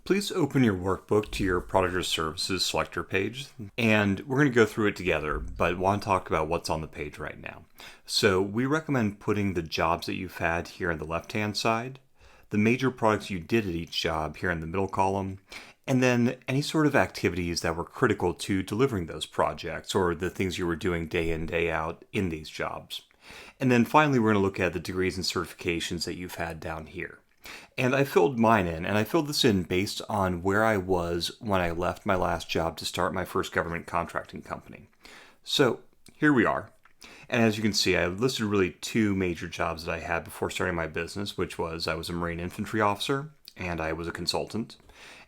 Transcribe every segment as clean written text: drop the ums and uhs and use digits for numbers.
Please open your workbook to your product or services selector page, and we're going to go through it together, but want to talk about what's on the page right now. So we recommend putting the jobs that you've had here on the left-hand side, the major products you did at each job here in the middle column, and then any sort of activities that were critical to delivering those projects or the things you were doing day in, day out in these jobs. And then finally, we're going to look at the degrees and certifications that you've had down here. And I filled mine in, and I filled this in based on where I was when I left my last job to start my first government contracting company. So here we are. And as you can see, I listed really two major jobs that I had before starting my business, which was I was a Marine infantry officer and I was a consultant.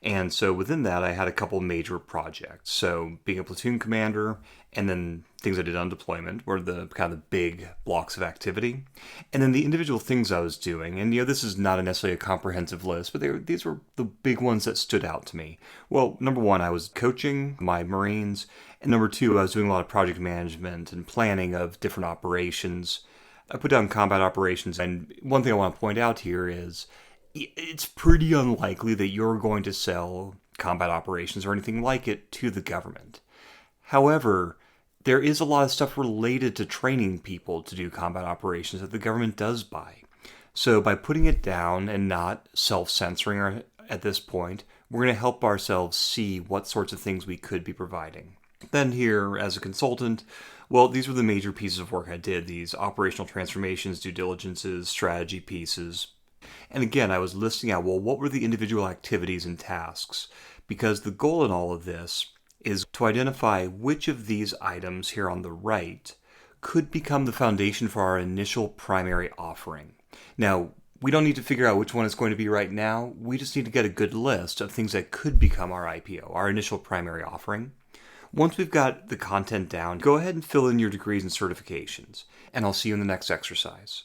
And so within that, I had a couple major projects. So being a platoon commander and then things I did on deployment were the kind of the big blocks of activity. And then the individual things I was doing, and this is not necessarily a comprehensive list, but these were the big ones that stood out to me. Well, number one, I was coaching my Marines. And number two, I was doing a lot of project management and planning of different operations. I put down combat operations. And one thing I want to point out here is it's pretty unlikely that you're going to sell combat operations or anything like it to the government. However, there is a lot of stuff related to training people to do combat operations that the government does buy. So by putting it down and not self-censoring at this point, we're going to help ourselves see what sorts of things we could be providing. Then here, as a consultant, well, these were the major pieces of work I did. These operational transformations, due diligences, strategy pieces. And again, I was listing out, well, what were the individual activities and tasks? Because the goal in all of this is to identify which of these items here on the right could become the foundation for our initial primary offering. Now, we don't need to figure out which one it's going to be right now. We just need to get a good list of things that could become our IPO, our initial primary offering. Once we've got the content down, go ahead and fill in your degrees and certifications, and I'll see you in the next exercise.